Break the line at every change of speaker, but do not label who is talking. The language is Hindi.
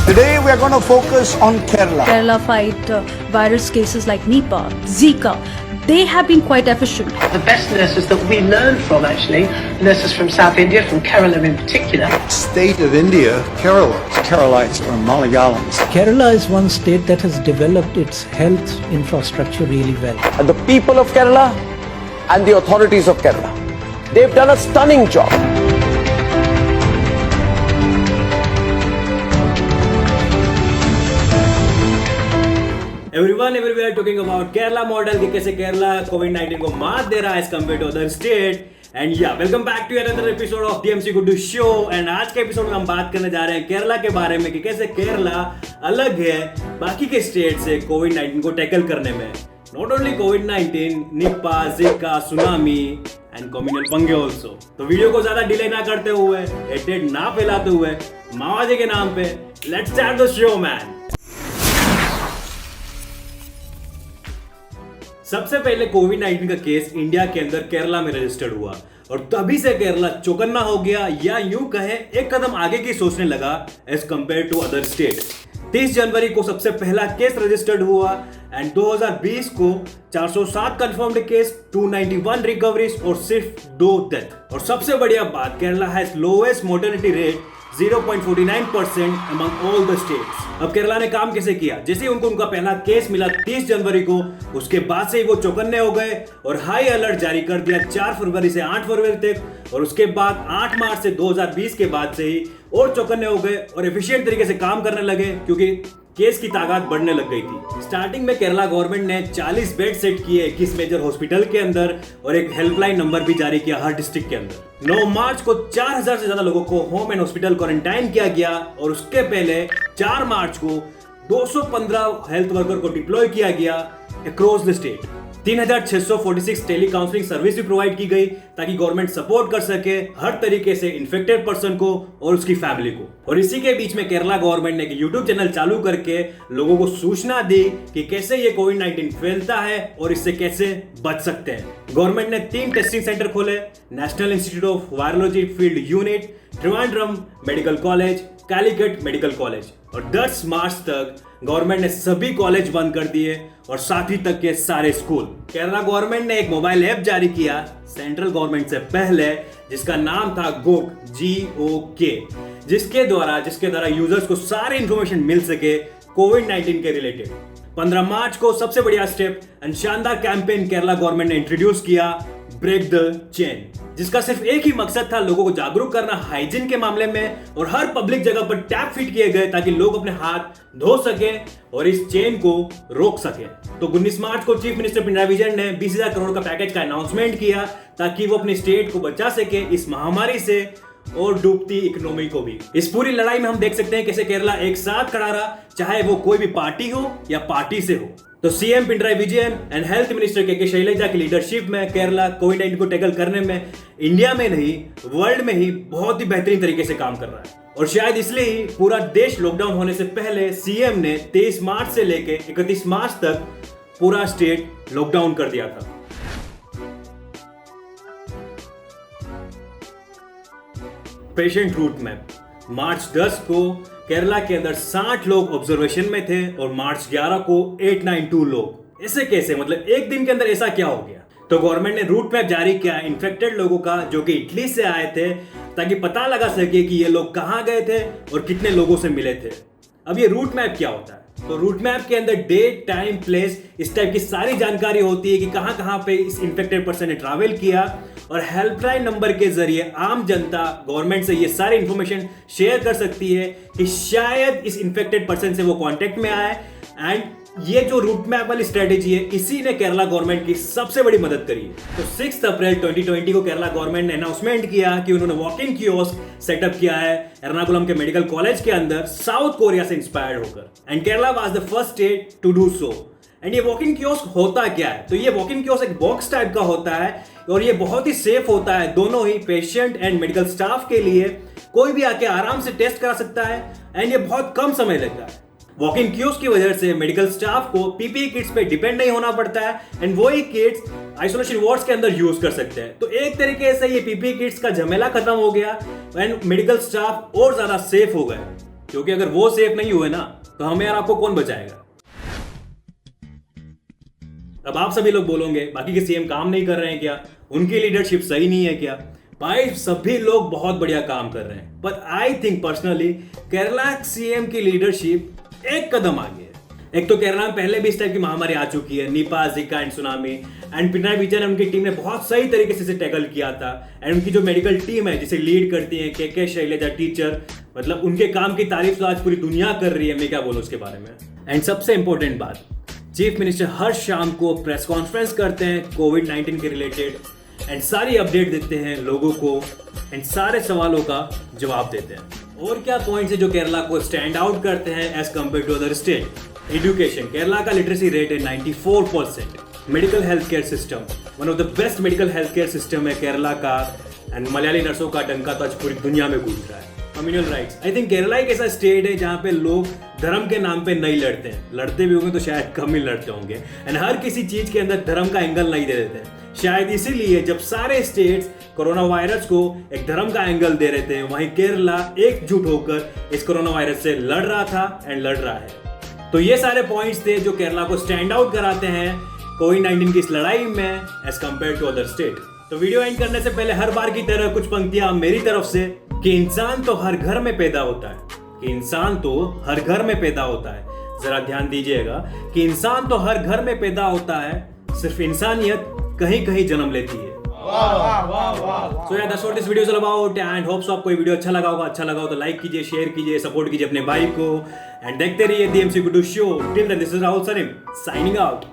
Today we are going to focus on Kerala.
Kerala fight virus cases like Nipah, Zika. They have been quite efficient.
The best nurses that we learn from, actually, nurses from South India, from Kerala in particular.
State of India, Kerala. Keralites or Malayalams.
Kerala is one state that has developed its health infrastructure really well.
And the people of Kerala and the authorities of Kerala, they've done a stunning job.
Everyone everywhere talking about Kerala model कि कैसे केरला कोविड-19 को मात दे रहा है as compared to other state. And yeah, welcome back to another episode of DMC Guddu Show. And आज के एपिसोड में हम बात करने जा रहे हैं केरला के बारे में कि कैसे केरला अलग है बाकी के स्टेट से कोविड-19 को टैकल करने में. Not only कोविड-19, निपा, जिका, सुनामी एंड कम्युनल पंगे ऑल्सो. तो वीडियो को ज्यादा डिले ना करते हुए, हेटेड ना फैलाते हुए, मावाजी के नाम पे let's start the show man. सबसे पहले कोविड-19 का केस इंडिया के अंदर केरला में रजिस्टर्ड हुआ और तभी से केरला चौकन्ना हो गया या यूं कहे एक कदम आगे की सोचने लगा as compare to other state. 30 जनवरी को सबसे पहला केस रजिस्टर्ड हुआ एंड 2020 को 407 कंफर्म्ड केस, 291 रिकवरीज और सिर्फ 2 डेथ. और सबसे बढ़िया बात, Kerala has lowest mortality rate 0.49% among all the states. अब केरला ने काम कैसे किया? जैसे उनको उनका पहला केस मिला 30 जनवरी को, उसके बाद से ही वो चौकन्ने हो गए और हाई अलर्ट जारी कर दिया 4 फरवरी से 8 फरवरी तक. और उसके बाद 8 मार्च से 2020 के बाद से ही और चौकन्ने हो गए और एफिशिएंट तरीके से काम करने लगे क्योंकि केस की तादाद बढ़ने लग गई थी. स्टार्टिंग में केरला गवर्नमेंट ने 40 बेड सेट किए 21 मेजर हॉस्पिटल के अंदर और एक हेल्पलाइन नंबर भी जारी किया हर डिस्ट्रिक्ट के अंदर. 9 मार्च को 4000 से ज्यादा लोगों को होम एंड हॉस्पिटल क्वारंटाइन किया गया और उसके पहले 4 मार्च को 215 हेल्थ वर्कर को डिप्लॉय किया गया across the state. 3646 tele counselling service भी प्रोवाइड की गई ताकि गवर्नमेंट सपोर्ट कर सके हर तरीके से इन्फेक्टेड पर्सन को और उसकी फैमिली को. और इसी के बीच में केरला गवर्नमेंट ने एक यूट्यूब चैनल चालू करके लोगों को सूचना दी कि कैसे ये कोविड-19 फैलता है और इससे कैसे बच सकते हैं. गवर्नमेंट ने 3 टेस्टिंग सेंटर खोले, national institute of virology field unit, Trivandrum medical college, Calicut medical college. और 10 मार्च तक गवर्नमेंट ने सभी कॉलेज बंद कर दिए और 7वीं तक के सारे स्कूल. केरला गवर्नमेंट ने एक मोबाइल ऐप जारी किया सेंट्रल गवर्नमेंट से पहले जिसका नाम था गोक, GOK, जिसके द्वारा यूजर्स को सारी इंफॉर्मेशन मिल सके कोविड-19 के रिलेटेड. 15 मार्च को सबसे बढ़िया स्टेप एंड शानदार कैंपेन केरला गवर्नमेंट ने इंट्रोड्यूस किया, ब्रेक द चेन, जिसका सिर्फ एक ही मकसद था लोगों को जागरूक करना हाइजीन के मामले में. और हर पब्लिक जगह पर टैप फिट किए गए ताकि लोग अपने हाथ धो सके और इस चेन को रोक सके. तो 19 मार्च को चीफ मिनिस्टर पिनराई विजयन ने 20,000 करोड़ का पैकेज का अनाउंसमेंट किया ताकि वो अपने स्टेट को बचा सके इस महामारी से और डूबती इकोनॉमी को भी. इस पूरी लड़ाई में हम देख सकते हैं कैसे केरला एक साथ खड़ा रहा, चाहे वो कोई भी पार्टी हो या पार्टी से हो. तो CM Pinarayi Vijayan and health minister के शैलजा की लीडरशिप में केरला कोविड-19 को टैकल करने में इंडिया में नहीं वर्ल्ड में ही बहुत ही बेहतरीन तरीके से काम कर रहा है. और शायद इसलिए ही पूरा देश लॉकडाउन होने से पहले सीएम ने 23 मार्च से लेकर 31 मार्च तक पूरा स्टेट लॉकडाउन कर दिया था. पेशेंट रूट मैप, मार्च 10 को केरला के अंदर 60 लोग ऑब्जर्वेशन में थे और मार्च 11 को 892 लोग. ऐसे कैसे, मतलब एक दिन के अंदर ऐसा क्या हो गया? तो गवर्नमेंट ने रूट मैप जारी किया इन्फेक्टेड लोगों का जो कि इटली से आए थे ताकि पता लगा सके कि ये लोग कहां गए थे और कितने लोगों से मिले थे. अब ये रूट मैप क्या होता है? तो रूट मैप के अंदर डेट, टाइम, प्लेस, इस टाइप की सारी जानकारी होती है कि कहां कहां पे इस इन्फेक्टेड पर्सन ने ट्रैवल किया. और हेल्पलाइन नंबर के जरिए आम जनता गवर्नमेंट से ये सारी इंफॉर्मेशन शेयर कर सकती है कि शायद इस इन्फेक्टेड पर्सन से वो कांटेक्ट में आए. एंड ये जो रूट मैप वाली स्ट्रेटेजी है इसी ने केरला गवर्नमेंट की सबसे बड़ी मदद करी है. तो 6 अप्रैल 2020 को केरला गवर्नमेंट ने अनाउंसमेंट किया कि उन्होंने वॉक इन कियोस्क सेटअप किया है एर्नाकुलम के मेडिकल कॉलेज के अंदर साउथ कोरिया से इंस्पायर्ड होकर. And Kerala was the first state to do so. And ये वॉक इन कियोस्क होता क्या है? तो ये वॉक इन कियोस्क एक बॉक्स टाइप का होता है और ये बहुत ही सेफ होता है दोनों ही पेशेंट एंड मेडिकल स्टाफ के लिए. कोई भी आके आराम से टेस्ट करा सकता है एंड ये बहुत कम समय लगता है. वॉक इन कियोस्क की वजह से मेडिकल स्टाफ को पीपीई किट्स पे डिपेंड नहीं होना पड़ता है एंड वही किट्स आइसोलेशन वार्ड्स के अंदर यूज कर सकते हैं. तो एक तरीके से ये पीपीई किट्स का झमेला खत्म हो गया एंड मेडिकल स्टाफ और ज्यादा सेफ हो गए. क्योंकि अगर वो सेफ नहीं हुए ना तो हमें यार आपको कौन बचाएगा। अब आप सभी लोग बोलोगे बाकी के सीएम काम नहीं कर रहे हैं क्या, उनकी लीडरशिप सही नहीं है क्या? भाई सभी लोग बहुत बढ़िया काम कर रहे हैं, पर I think personally Kerala CM की लीडरशिप एक कदम आगे है। एक तो केरला में पहले भी इस टाइप की महामारी आ चुकी है, निपा, जिका and tsunami, and Pinarayi Vijayan उनकी टीम ने बहुत सही तरीके से टैकल किया था। एंड उनकी जो मेडिकल टीम है जिसे लीड करती है के शैलजा टीचर, मतलब उनके काम की तारीफ तो आज पूरी दुनिया कर रही है, मैं क्या बोलूं उसके बारे में। एंड सबसे इंपॉर्टेंट बात, चीफ मिनिस्टर हर शाम को प्रेस कॉन्फ्रेंस करते हैं कोविड-19 के रिलेटेड एंड सारी अपडेट देते हैं लोगों को एंड सारे सवालों का जवाब देते हैं। और क्या पॉइंट्स है जो केरला को स्टैंड आउट करते हैं as compare to other state? Education, Kerala का लिटरेसी रेट है 94%। Medical health care system, one of the best medical health care system है केरला का, एंड मलयाली नर्सों का डंका तो आज पूरी दुनिया में गूंज रहा है। Communal riots, I think Kerala एक ऐसा स्टेट है जहाँ पे लोग धर्म के नाम पे नहीं लड़ते हैं, लड़ते भी होंगे तो शायद कम ही लड़ते होंगे, एंड हर किसी चीज के अंदर धर्म का एंगल नहीं दे देते हैं। शायद इसीलिए जब सारे स्टेट्स कोरोना वायरस को एक धर्म का एंगल दे रहे थे, वहीं केरला एकजुट होकर इस कोरोना वायरस से लड़ रहा था एंड लड़ रहा है। तो ये सारे पॉइंट्स थे जो केरला को स्टैंड आउट कराते हैं कोविड-19 की इस लड़ाई में as compare to other state. तो वीडियो एंड करने से पहले हर बार की तरह कुछ पंक्तियां मेरी तरफ से कि इंसान तो हर घर में पैदा होता है, कि इंसान तो हर घर में पैदा होता है। जरा ध्यान दीजिएगा कि इंसान तो हर घर में पैदा होता है, सिर्फ इंसानियत कहीं कहीं जन्म लेती है। So yeah, that's what this video is all about and hope so आपको ये वीडियो अच्छा लगा होगा। अच्छा लगा हो तो लाइक कीजिए, शेयर कीजिए, सपोर्ट कीजिए अपने भाई को एंड देखते रहिए DMC Guddu show. Till then this is Rahul Salim signing out.